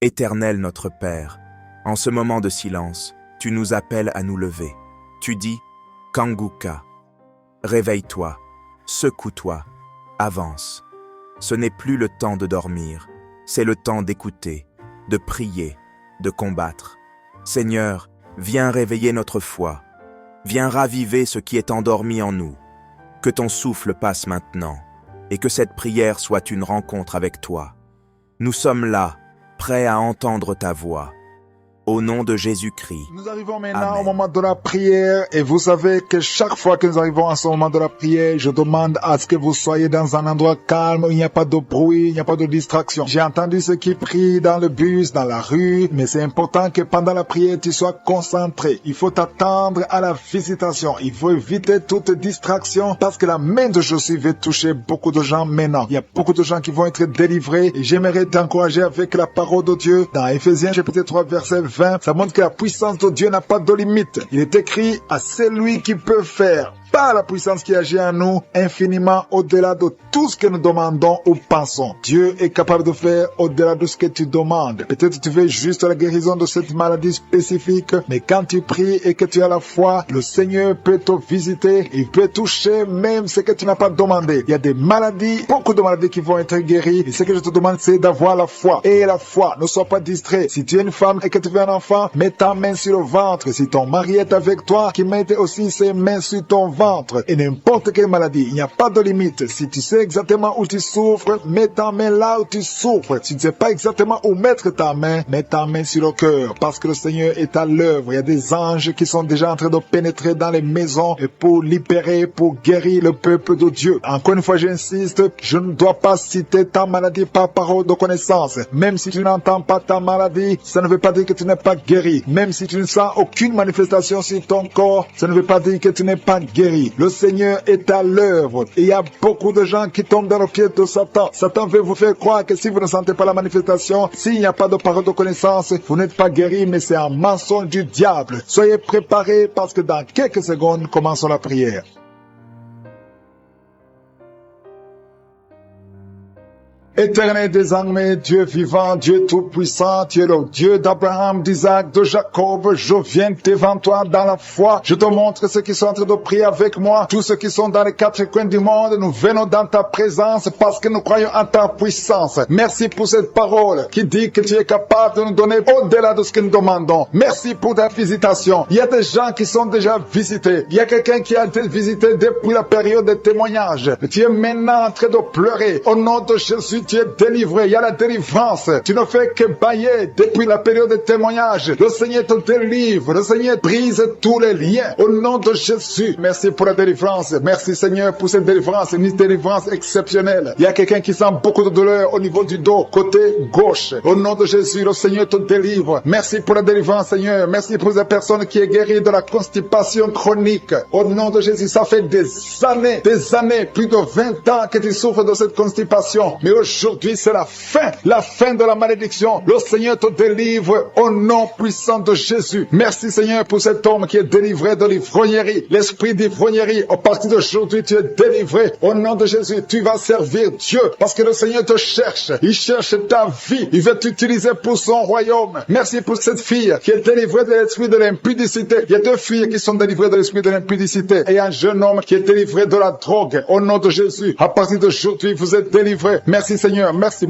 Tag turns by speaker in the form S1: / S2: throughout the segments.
S1: Éternel notre Père, en ce moment de silence, tu nous appelles à nous lever. Tu dis, Kanguka, réveille-toi, secoue-toi, avance. Ce n'est plus le temps de dormir, c'est le temps d'écouter, de prier, de combattre. Seigneur, viens réveiller notre foi, viens raviver ce qui est endormi en nous. Que ton souffle passe maintenant, et que cette prière soit une rencontre avec toi. Nous sommes là, prêts à entendre ta voix. Au nom de Jésus-Christ.
S2: Nous arrivons maintenant
S1: Amen.
S2: au moment de la prière et vous savez que chaque fois que nous arrivons à ce moment de la prière, je demande à ce que vous soyez dans un endroit calme où il n'y a pas de bruit, il n'y a pas de distraction. J'ai entendu ceux qui prient dans le bus, dans la rue, mais c'est important que pendant la prière, tu sois concentré. Il faut t'attendre à la visitation. Il faut éviter toute distraction parce que la main de Jésus veut toucher beaucoup de gens maintenant. Il y a beaucoup de gens qui vont être délivrés et j'aimerais t'encourager avec la parole de Dieu. Dans Éphésiens chapitre 3 verset 20, ça montre que la puissance de Dieu n'a pas de limite. Il est écrit à celui qui peut faire par la puissance qui agit en nous infiniment au-delà de tout ce que nous demandons ou pensons. Dieu est capable de faire au-delà de ce que tu demandes. Peut-être tu veux juste la guérison de cette maladie spécifique, mais quand tu pries et que tu as la foi, le Seigneur peut te visiter, il peut toucher même ce que tu n'as pas demandé. Il y a des maladies, beaucoup de maladies qui vont être guéries, et ce que je te demande c'est d'avoir la foi. Et la foi, ne sois pas distrait. Si tu es une femme et que tu veux un enfant, mets ta main sur le ventre. Si ton mari est avec toi, qu'il mette aussi ses mains sur ton ventre. Et n'importe quelle maladie, il n'y a pas de limite. Si tu sais exactement où tu souffres, mets ta main là où tu souffres. Si tu ne sais pas exactement où mettre ta main, mets ta main sur le cœur, parce que le Seigneur est à l'œuvre. Il y a des anges qui sont déjà en train de pénétrer dans les maisons et pour libérer, pour guérir le peuple de Dieu. Encore une fois, j'insiste, je ne dois pas citer ta maladie par parole de connaissance. Même si tu n'entends pas ta maladie, ça ne veut pas dire que tu n'es pas guéri. Même si tu ne sens aucune manifestation sur ton corps, ça ne veut pas dire que tu n'es pas guéri. Le Seigneur est à l'œuvre. Et il y a beaucoup de gens qui tombent dans le pied de Satan. Satan veut vous faire croire que si vous ne sentez pas la manifestation, s'il n'y a pas de parole de connaissance, vous n'êtes pas guéri, mais c'est un mensonge du diable. Soyez préparés parce que dans quelques secondes, commençons la prière. Éternel des armées, Dieu vivant, Dieu tout-puissant, tu es le Dieu d'Abraham, d'Isaac, de Jacob. Je viens devant toi dans la foi. Je te montre ceux qui sont en train de prier avec moi. Tous ceux qui sont dans les quatre coins du monde, nous venons dans ta présence parce que nous croyons en ta puissance. Merci pour cette parole qui dit que tu es capable de nous donner au-delà de ce que nous demandons. Merci pour ta visitation. Il y a des gens qui sont déjà visités. Il y a quelqu'un qui a été visité depuis la période des témoignages. Tu es maintenant en train de pleurer. Au nom de Jésus, tu es délivré, il y a la délivrance. Tu ne fais que bailler depuis la période de témoignage. Le Seigneur te délivre, le Seigneur brise tous les liens. Au nom de Jésus, merci pour la délivrance. Merci Seigneur pour cette délivrance, une délivrance exceptionnelle. Il y a quelqu'un qui sent beaucoup de douleur au niveau du dos, côté gauche. Au nom de Jésus, le Seigneur te délivre. Merci pour la délivrance Seigneur. Merci pour cette personne qui est guérie de la constipation chronique. Au nom de Jésus, ça fait des années, plus de 20 ans que tu souffres de cette constipation. Mais aujourd'hui, c'est la fin de la malédiction. Le Seigneur te délivre au nom puissant de Jésus. Merci Seigneur pour cet homme qui est délivré de l'ivrognerie. L'esprit d'ivrognerie, à partir d'aujourd'hui, tu es délivré. Au nom de Jésus, tu vas servir Dieu parce que le Seigneur te cherche. Il cherche ta vie. Il veut t'utiliser pour son royaume. Merci pour cette fille qui est délivrée de l'esprit de l'impudicité. Il y a deux filles qui sont délivrées de l'esprit de l'impudicité et un jeune homme qui est délivré de la drogue. Au nom de Jésus, à partir d'aujourd'hui, vous êtes délivrés. Merci Seigneur, merci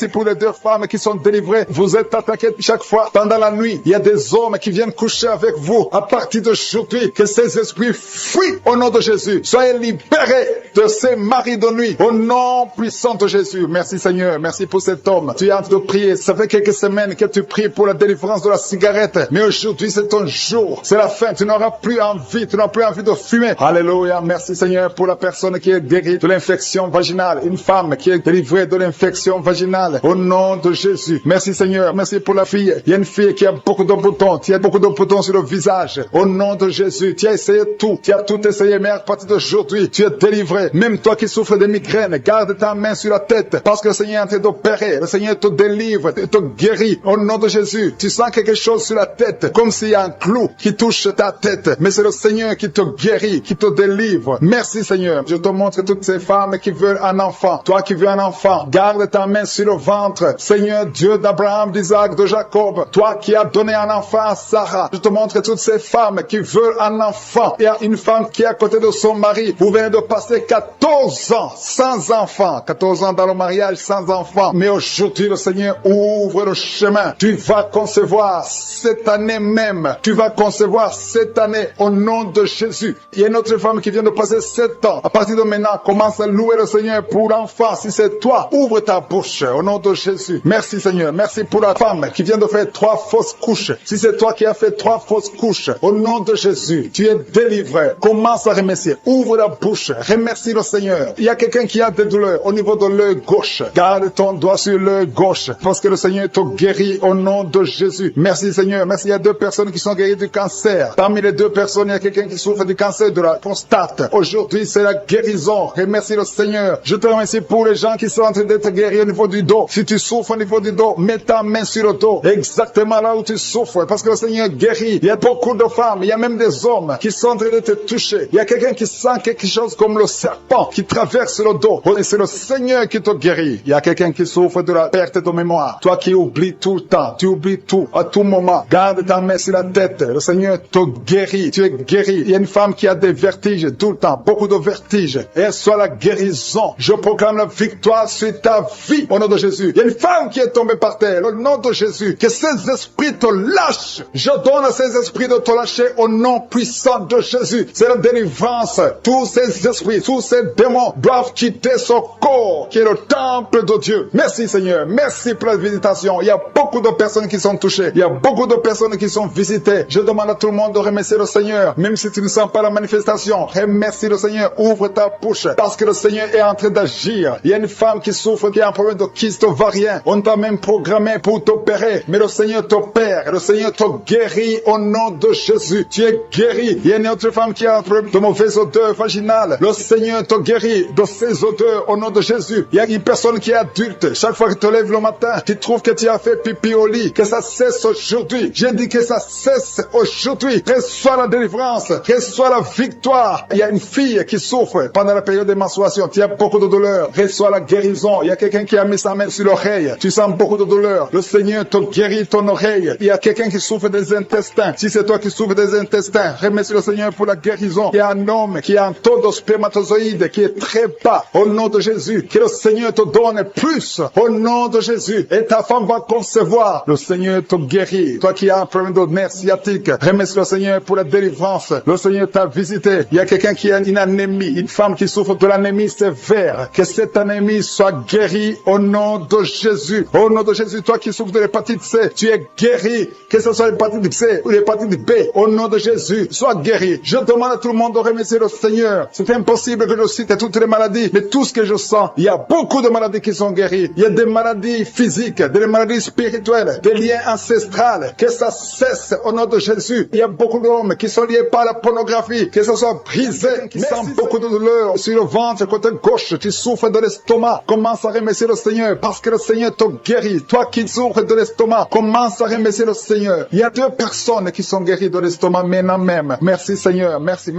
S2: pour les deux femmes qui sont délivrées. Vous êtes attaqués chaque fois pendant la nuit. Il y a des hommes qui viennent coucher avec vous. À partir d'aujourd'hui, que ces esprits fuient au nom de Jésus. Soyez libérés de ces maris de nuit au nom puissant de Jésus. Merci Seigneur, merci pour cet homme. Tu es en train de prier. Ça fait quelques semaines que tu pries pour la délivrance de la cigarette. Mais aujourd'hui, c'est ton jour. C'est la fin. Tu n'auras plus envie. Tu n'auras plus envie de fumer. Alléluia. Merci Seigneur pour la personne qui est guérie de l'infection vaginale. Une femme qui est délivrée de l'infection vaginale au nom de Jésus. Merci Seigneur, merci pour la fille. Il y a une fille qui a beaucoup de boutons, tu as beaucoup de boutons sur le visage. Au nom de Jésus, tu as essayé tout, tu as tout essayé, mais à partir d'aujourd'hui, tu es délivré. Même toi qui souffres de migraines, garde ta main sur la tête parce que le Seigneur est en train d'opérer. Le Seigneur te délivre, te guérit. Au nom de Jésus, tu sens quelque chose sur la tête, comme s'il y a un clou qui touche ta tête. Mais c'est le Seigneur qui te guérit, qui te délivre. Merci Seigneur. Je te montre toutes ces femmes qui veulent un enfant. Toi qui veux un enfant, Garde ta main sur le ventre. Seigneur Dieu d'Abraham, d'Isaac, de Jacob, toi qui as donné un enfant à Sarah, je te montre toutes ces femmes qui veulent un enfant. Il y a une femme qui est à côté de son mari. Vous venez de passer 14 ans sans enfant. 14 ans dans le mariage sans enfant. Mais aujourd'hui, le Seigneur ouvre le chemin. Tu vas concevoir cette année même. Tu vas concevoir cette année au nom de Jésus. Il y a une autre femme qui vient de passer 7 ans. À partir de maintenant, commence à louer le Seigneur pour l'enfant. Si c'est toi, ouvre ta bouche au nom de Jésus. Merci Seigneur. Merci pour la femme qui vient de faire 3 fausses couches. Si c'est toi qui as fait 3 fausses couches, au nom de Jésus, tu es délivré. Commence à remercier. Ouvre la bouche. Remercie le Seigneur. Il y a quelqu'un qui a des douleurs au niveau de l'œil gauche. Garde ton doigt sur l'œil gauche parce que le Seigneur te guérit au nom de Jésus. Merci Seigneur. Merci. Il y a 2 personnes qui sont guéries du cancer. Parmi les 2 personnes, il y a quelqu'un qui souffre du cancer de la prostate. Aujourd'hui, c'est la guérison. Remercie le Seigneur. Je te remercie pour les gens qui sont en train d'être guéris au niveau du dos. Si tu souffres au niveau du dos, mets ta main sur le dos. Exactement là où tu souffres. Parce que le Seigneur guérit. Il y a beaucoup de femmes. Il y a même des hommes qui sont en train de te toucher. Il y a quelqu'un qui sent quelque chose comme le serpent qui traverse le dos. Et c'est le Seigneur qui te guérit. Il y a quelqu'un qui souffre de la perte de mémoire. Toi qui oublies tout le temps. Tu oublies tout à tout moment. Garde ta main sur la tête. Le Seigneur te guérit. Tu es guéri. Il y a une femme qui a des vertiges tout le temps. Beaucoup de vertiges. Et soit la guérison. Je proclame la victoire sur ta vie. Au nom de Jésus. Il y a une femme qui est tombée par terre. Au nom de Jésus. Que ces esprits te lâchent. Je donne à ces esprits de te lâcher au nom puissant de Jésus. C'est la délivrance. Tous ces esprits, tous ces démons doivent quitter son corps qui est le temple de Dieu. Merci Seigneur. Merci pour la visitation. Il y a beaucoup de personnes qui sont touchées. Il y a beaucoup de personnes qui sont visitées. Je demande à tout le monde de remercier le Seigneur. Même si tu ne sens pas la manifestation, remercie le Seigneur. Ouvre ta bouche parce que le Seigneur est en train d'agir. Il y a une femme qui souffre, qui a un problème de kyste ovarien. On t'a même programmé pour t'opérer. Mais le Seigneur t'opère. Le Seigneur te guérit au nom de Jésus. Tu es guéri. Il y a une autre femme qui a un problème de mauvaise odeur vaginale. Le Seigneur te guérit de ces odeurs au nom de Jésus. Il y a une personne qui est adulte. Chaque fois que tu te lèves le matin, tu trouves que tu as fait pipi au lit. Que ça cesse aujourd'hui. J'ai dit que ça cesse aujourd'hui. Reçois la délivrance. Reçois la victoire. Il y a une fille qui souffre pendant la période de menstruation. Tu as beaucoup de douleur. Reçois la guérison. Il y a quelqu'un qui a mis sa main sur l'oreille. Tu sens beaucoup de douleur. Le Seigneur te guérit ton oreille. Il y a quelqu'un qui souffre des intestins. Si c'est toi qui souffres des intestins, remercie le Seigneur pour la guérison. Il y a un homme qui a un taux de spermatozoïdes qui est très bas. Au nom de Jésus, que le Seigneur te donne plus. Au nom de Jésus. Et ta femme va concevoir. Le Seigneur te guérit. Toi qui as un problème de nerf sciatique, remercie le Seigneur pour la délivrance. Le Seigneur t'a visité. Il y a quelqu'un qui a une anémie, une femme qui souffre de l'anémie sévère. Que cette anémie soit guérie au nom de Jésus. Au nom de Jésus, toi qui souffres de l'hépatite C, tu es guéri. Que ce soit l'hépatite C ou l'hépatite B, au nom de Jésus, sois guéri. Je demande à tout le monde de remercier le Seigneur. C'est impossible que je cite toutes les maladies, mais tout ce que je sens, il y a beaucoup de maladies qui sont guéries. Il y a des maladies physiques, des maladies spirituelles, des liens ancestrales. Que ça cesse au nom de Jésus. Il y a beaucoup d'hommes qui sont liés par la pornographie, que ça soit brisé, qui sentent beaucoup de douleur sur le ventre, côté gauche, tu souffres de l'estomac. Commence à remercier le Seigneur, parce que le Seigneur te guérit. Toi qui souffres de l'estomac, commence à remercier le Seigneur. Il y a 2 personnes qui sont guéries de l'estomac maintenant même. Merci Seigneur, merci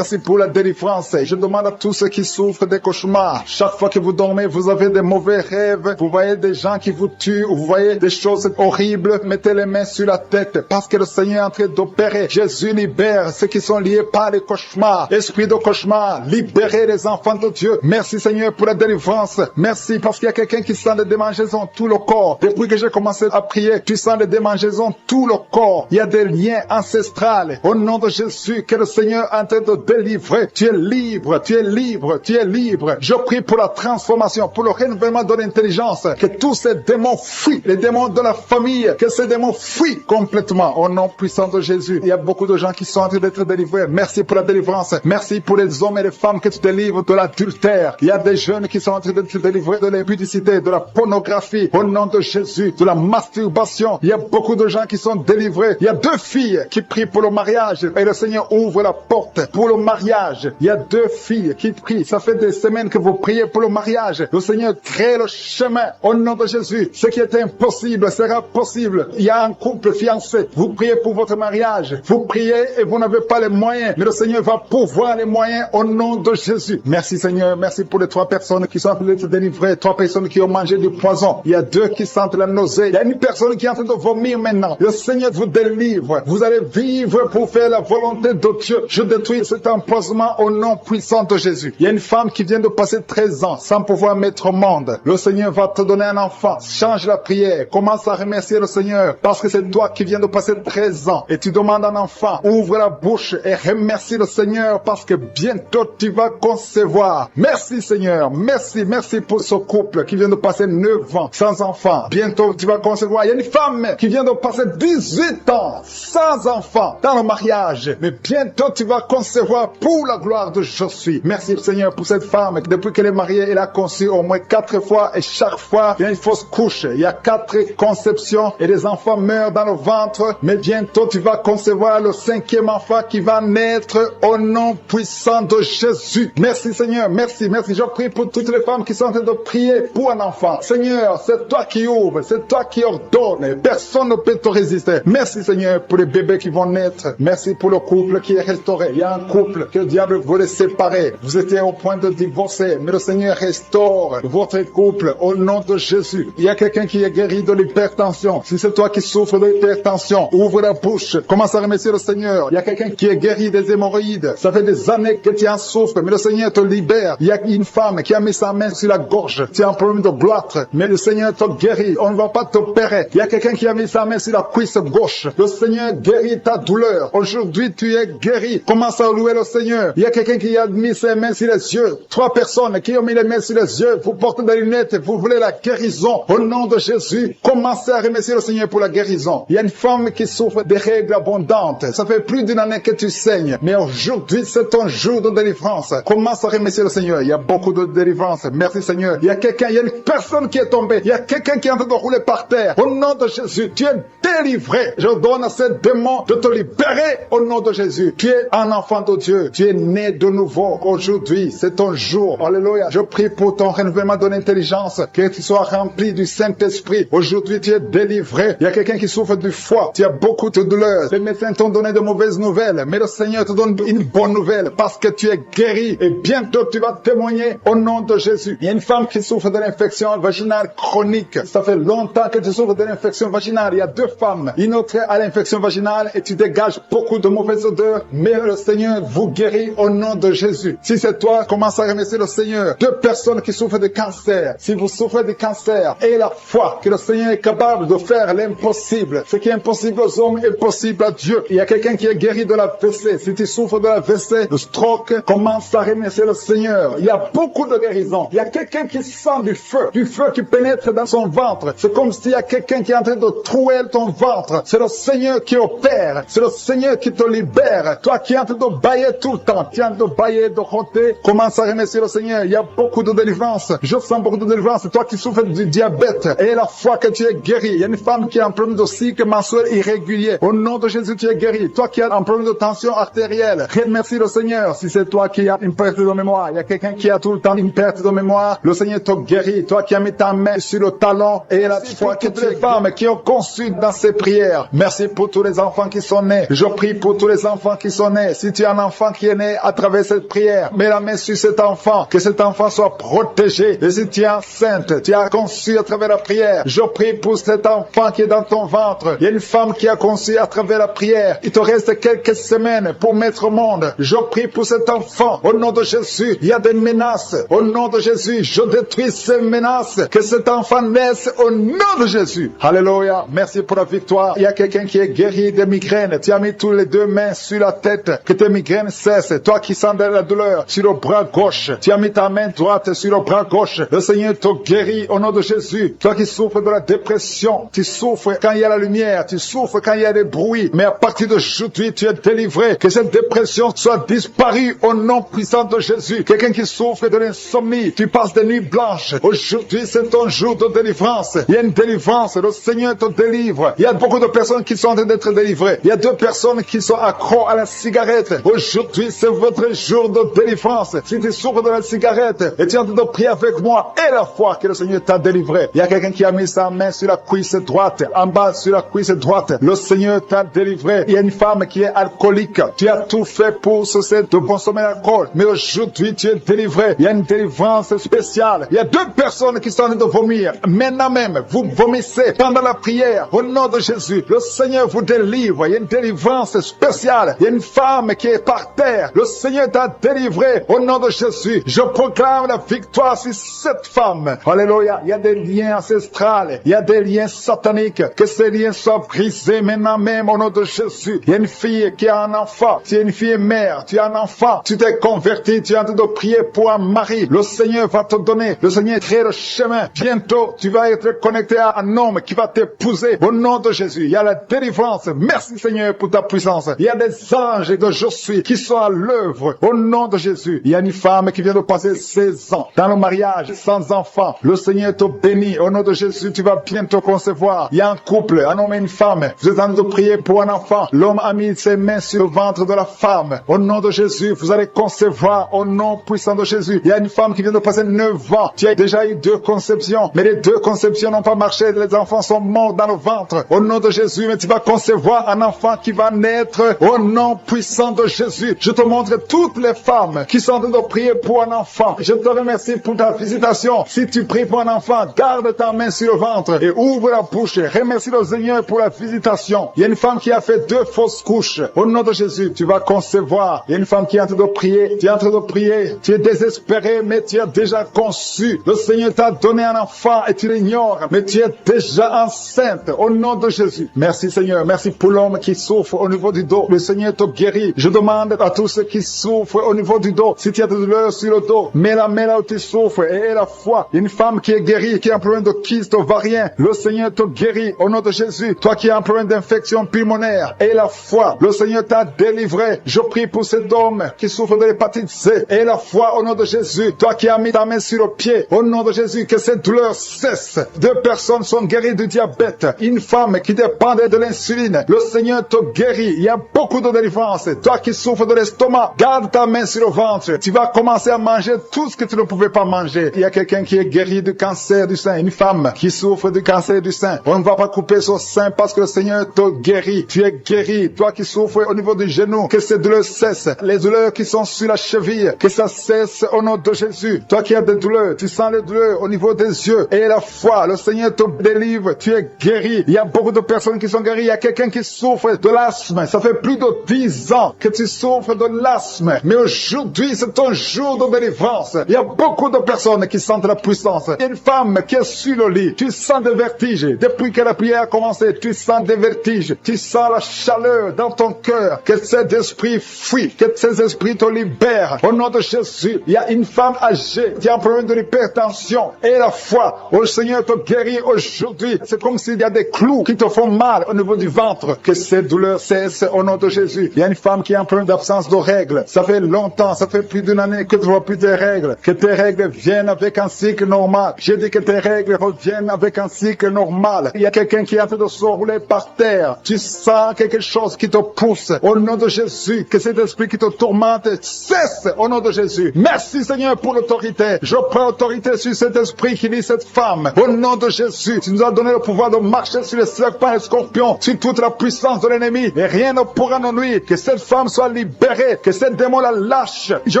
S2: pour la délivrance. Je demande à tous ceux qui souffrent des cauchemars. Chaque fois que vous dormez, vous avez des mauvais rêves, vous voyez des gens qui vous tuent, vous voyez des choses horribles, mettez les mains sur la tête, parce que le Seigneur est en train d'opérer. Jésus libère ceux qui sont liés par les cauchemars. Esprit de cauchemar, libérez les enfants de Dieu. Merci Seigneur pour la délivrance. Merci parce qu'il y a quelqu'un qui sent des démangeaisons tout le corps. Depuis que j'ai commencé à prier, tu sens des démangeaisons tout le corps. Il y a des liens ancestrales. Au nom de Jésus, que le Seigneur est en train de délivrer. Tu es libre, tu es libre, tu es libre. Je prie pour la transformation, pour le renouvellement de l'intelligence. Que tous ces démons fuient, les démons de la famille, que ces démons fuient complètement. Au nom puissant de Jésus. Il y a beaucoup de gens qui sont en train d'être délivrés. Merci pour la délivrance. Merci pour les hommes et les femmes que tu délivres de l'adultère. Il y a des jeunes qui sont en train d'être délivrés de l'impudicité, de la pornographie. Au nom de Jésus, de la masturbation. Il y a beaucoup de gens qui sont délivrés. Il y a 2 filles qui prient pour le mariage. Et le Seigneur ouvre la porte pour le mariage. Il y a 2 filles qui prient. Ça fait des semaines que vous priez pour le mariage. Le Seigneur crée le chemin. Au nom de Jésus, ce qui est impossible sera possible. Il y a un couple fiancé. Vous priez pour votre mariage. Vous priez et vous n'avez pas les moyens. Mais le Seigneur va pourvoir les moyens au nom de Jésus. Merci Seigneur. Merci pour les 3 personnes qui sont en train d'être délivrées. délivré. 3 personnes qui ont mangé du poison. Il y a 2 qui sentent la nausée. Il y a une personne qui est en train de vomir maintenant. Le Seigneur vous délivre. Vous allez vivre pour faire la volonté de Dieu. Je détruis cet empoisonnement au nom puissant de Jésus. Il y a une femme qui vient de passer 13 ans sans pouvoir mettre au monde. Le Seigneur va te donner un enfant. Change la prière. Commence à remercier le Seigneur parce que c'est toi qui viens de passer 13 ans et tu demandes un enfant. Ouvre la bouche et remercie le Seigneur parce que bientôt tu vas concevoir. Merci Seigneur. Merci pour ce couple qui vient de passer 9 ans sans enfant. Bientôt tu vas concevoir. Il y a une femme qui vient de passer 18 ans sans enfant dans le mariage. Mais bientôt tu vas concevoir pour la gloire de Je suis. Merci Seigneur pour cette femme. Depuis qu'elle est mariée, elle a conçu au moins 4 fois et chaque fois il y a une fausse couche. Il y a 4 conceptions et les enfants meurent dans le ventre. Mais bientôt tu vas concevoir le 5e enfant qui va naître au nom puissant de Jésus. Merci Seigneur. Merci. Je prie pour toutes les femmes qui sont en train de prier pour un enfant. Seigneur, c'est toi qui ouvres, c'est toi qui ordonnes. Personne ne peut te résister. Merci Seigneur pour les bébés qui vont naître. Merci pour le couple qui est restauré. Il y a un couple que le diable voulait séparer. Vous étiez au point de divorcer, mais le Seigneur restaure votre couple au nom de Jésus. Il y a quelqu'un qui est guéri de l'hypertension. Si c'est toi qui souffres de l'hypertension, ouvre la bouche. Commence à remercier le Seigneur. Il y a quelqu'un qui est guéri des hémorroïdes. Ça fait des années que tu en souffres, mais le Seigneur te libère. Il y a une femme qui a mis sa main sur la gorge. Tu as un problème de gloître, mais le Seigneur te guérit. On ne va pas t'opérer. Il y a quelqu'un qui a mis sa main sur la cuisse gauche. Le Seigneur guérit ta douleur. Aujourd'hui, tu es guéri. Commence à louer le Seigneur. Il y a quelqu'un qui a mis ses mains sur les yeux. 3 personnes qui ont mis les mains sur les yeux. Vous portez des lunettes. Vous voulez la guérison. Au nom de Jésus, commencez à remercier le Seigneur pour la guérison. Il y a une femme qui souffre des règles abondantes. Ça fait plus d'une année que tu saignes. Mais aujourd'hui, c'est ton jour de délivrance. Commence à remercier le Seigneur. Il y a beaucoup de délivrance. Merci Seigneur. Il y a une personne qui est tombée. Il y a quelqu'un qui est en train de rouler par terre. Au nom de Jésus, tu es délivré. Je donne à ces démons de te libérer au nom de Jésus. Tu es un enfant de Dieu. Tu es né de nouveau. Aujourd'hui, c'est ton jour. Alléluia. Je prie pour ton renouvellement de l'intelligence. Que tu sois rempli du Saint-Esprit. Aujourd'hui, tu es délivré. Il y a quelqu'un qui souffre du foie. Tu as beaucoup de douleurs. Les médecins t'ont donné de mauvaises nouvelles. Mais le Seigneur te donne une bonne nouvelle parce que tu es guéri. Et bientôt, tu vas témoigner au nom de Jésus. Il y a une femme qui souffre de l'infection vaginale chronique. Ça fait longtemps que tu souffres de l'infection vaginale. Il y a 2 femmes. Une autre a l'infection vaginale et tu dégages beaucoup de mauvaises odeurs. Mais le Seigneur vous guérit au nom de Jésus. Si c'est toi, commence à remercier le Seigneur. 2 personnes qui souffrent de cancer. Si vous souffrez de cancer, ayez la foi que le Seigneur est capable de faire l'impossible. Ce qui est impossible aux hommes est possible à Dieu. Il y a quelqu'un qui est guéri de la WC. Si tu souffres de la WC, le stroke, commence à remercier le Seigneur. Il y a beaucoup de guérisons. Il y a quelqu'un qui sent du feu qui pénètre dans son ventre. C'est comme s'il y a quelqu'un qui est en train de trouer ton ventre. C'est le Seigneur qui opère. C'est le Seigneur qui te libère. Toi qui es en train de bailler tout le temps, tu es en train de bailler, de roter, commence à remercier le Seigneur. Il y a beaucoup de délivrance. Je sens beaucoup de délivrance. Toi qui souffres du diabète, et la foi que tu es guéri. Il y a une femme qui a un problème de cycle mensuel irrégulier. Au nom de Jésus, tu es guéri. Toi qui as un problème de tension artérielle, remercie le Seigneur. Si c'est toi qui as une perte de mémoire, il y a quelqu'un qui a tout le temps une perte de mémoire, le Seigneur te guérit. Toi qui as mis ta main sur le talon et la foi que toutes les femmes qui ont conçu dans ces prières. Merci pour tous les enfants qui sont nés. Je prie pour tous les enfants qui sont nés. Si tu as un enfant qui est né à travers cette prière, mets la main sur cet enfant, que cet enfant soit protégé. Et si tu es enceinte, tu as conçu à travers la prière, je prie pour cet enfant qui est dans ton ventre. Il y a une femme qui a conçu à travers la prière. Il te reste quelques semaines pour mettre au monde. Je prie pour cet enfant. Au nom de Jésus, il y a des menaces. Au nom de Jésus, je détruis ces menaces. Que cet enfant naisse au nom de Jésus. Alléluia. Merci pour la victoire. Il y a quelqu'un qui est guéri des migraines. Tu as mis tous les 2 mains sur la tête. Que tes migraines cessent. Toi qui sens de la douleur sur le bras gauche. Tu as mis ta main droite sur le bras gauche. Le Seigneur te guérit au nom de Jésus. Toi qui souffres de la dépression. Tu souffres quand il y a la lumière. Tu souffres quand il y a des bruits. Mais à partir d'aujourd'hui, tu es délivré. Que cette dépression soit disparue au nom puissant de Jésus. Quelqu'un qui souffre de l'insomnie. Tu passes des nuits blanches. Aujourd'hui, c'est ton jour de délivrance. Il y a une délivrance. Le Seigneur te délivre. Il y a beaucoup de personnes qui sont en train d'être délivrées. Il y a 2 personnes qui sont accros à la cigarette. Aujourd'hui, c'est votre jour de délivrance. Si tu souffres de la cigarette et tu es en train de prier avec moi, et la foi que le Seigneur t'a délivré. Il y a quelqu'un qui a mis sa main sur la cuisse droite, en bas sur la cuisse droite. Le Seigneur t'a délivré. Il y a une femme qui est alcoolique. Tu as tout fait pour cesser de consommer l'alcool. Mais aujourd'hui, tu es délivré. Il y a une délivrance spéciale spécial. Il y a 2 personnes qui sont en train de vomir. Maintenant même, vous vomissez pendant la prière. Au nom de Jésus, le Seigneur vous délivre. Il y a une délivrance spéciale. Il y a une femme qui est par terre. Le Seigneur t'a délivré. Au nom de Jésus, je proclame la victoire sur cette femme. Alléluia. Il y a des liens ancestraux. Il y a des liens sataniques. Que ces liens soient brisés maintenant même au nom de Jésus. Il y a une fille qui a un enfant. Tu es une fille mère. Tu as un enfant. Tu t'es converti. Tu es en train de prier pour un mari. Le Seigneur va te donner. Le Seigneur crée le chemin. Bientôt, tu vas être connecté à un homme qui va t'épouser. Au nom de Jésus, il y a la délivrance. Merci Seigneur pour ta puissance. Il y a des anges de je suis qui sont à l'œuvre. Au nom de Jésus, il y a une femme qui vient de passer 16 ans dans le mariage sans enfant. Le Seigneur te bénit. Au nom de Jésus, tu vas bientôt concevoir. Il y a un couple, un homme et une femme. Vous êtes en train de prier pour un enfant. L'homme a mis ses mains sur le ventre de la femme. Au nom de Jésus, vous allez concevoir au nom puissant de Jésus. Il y a une femme qui vient de passer 9 ans. Tu as déjà eu 2 conceptions, mais les 2 conceptions n'ont pas marché. Les enfants sont morts dans le ventre. Au nom de Jésus, mais tu vas concevoir un enfant qui va naître au nom puissant de Jésus. Je te montre toutes les femmes qui sont en train de prier pour un enfant. Je te remercie pour ta visitation. Si tu pries pour un enfant, garde ta main sur le ventre et ouvre la bouche. Remercie le Seigneur pour la visitation. Il y a une femme qui a fait 2 fausses couches. Au nom de Jésus, tu vas concevoir. Il y a une femme qui est en train de prier. Tu es en train de prier. Tu es désespéré, mais tu as déjà conçu. Le Seigneur t'a donné un enfant et tu l'ignores, mais tu es déjà enceinte. Au nom de Jésus. Merci Seigneur. Merci pour l'homme qui souffre au niveau du dos. Le Seigneur te guérit. Je demande à tous ceux qui souffrent au niveau du dos, si tu as de douleur sur le dos, mets la main là où tu souffres et aie la foi. Une femme qui est guérie, qui a un problème de kyste ovarien, le Seigneur te guérit au nom de Jésus. Toi qui as un problème d'infection pulmonaire, aie la foi. Le Seigneur t'a délivré. Je prie pour cet homme qui souffre de l'hépatite C. Aie la foi au nom de Jésus. Toi qui as mis ta main sur le pied, au nom de Jésus, que cette douleur cesse. 2 personnes sont guéries du diabète. Une femme qui dépendait de l'insuline. Le Seigneur te guérit. Il y a beaucoup de délivrance. Toi qui souffres de l'estomac, garde ta main sur le ventre. Tu vas commencer à manger tout ce que tu ne pouvais pas manger. Il y a quelqu'un qui est guéri du cancer du sein. Une femme qui souffre du cancer du sein. On ne va pas couper son sein parce que le Seigneur te guérit. Tu es guéri. Toi qui souffres au niveau du genou, que ces douleurs cessent. Les douleurs qui sont sur la cheville, que ça cesse au nom de Jésus. Toi qui as des douleurs, tu sens les douleurs au niveau des yeux. Et la foi, le Seigneur te délivre. Tu es guéri. Il y a beaucoup de personnes qui sont guéries. Il y a quelqu'un qui souffre de l'asthme. Ça fait plus de 10 ans que tu souffres de l'asthme. Mais aujourd'hui, c'est ton jour de délivrance. Il y a beaucoup de personnes qui sentent la puissance. Il y a une femme qui est sur le lit. Tu sens des vertiges. Depuis que la prière a commencé, tu sens des vertiges. Tu sens la chaleur dans ton cœur. Que ces esprits fuient. Que ces esprits te libèrent. Au nom de Jésus, il y a une femme âgée qui a un problème de l'hypertension. Et la foi, le Seigneur te guérit aujourd'hui. C'est comme s'il y a des clous qui te font mal au niveau du ventre. Que ces douleurs cessent au nom de Jésus. Il y a une femme qui a un problème d'absence de règles. Ça fait longtemps, ça fait plus d'une année que tu ne vois plus tes règles. Que tes règles viennent avec un cycle normal. J'ai dit que tes règles reviennent avec un cycle normal. Il y a quelqu'un qui est en train de se rouler par terre. Tu sens quelque chose qui te pousse. Au nom de Jésus, que cet esprit qui te tourmente cesse au nom de Jésus. Merci Seigneur pour l'autorité. Je prends autorité sur cet esprit qui lit cette femme. Au nom de Jésus, tu nous as donné le pouvoir de marcher sur les serpents et les scorpions, sur toute la puissance de l'ennemi. Et rien ne pourra nous nuire. Que cette femme soit libérée. Que cette démon la lâche. Je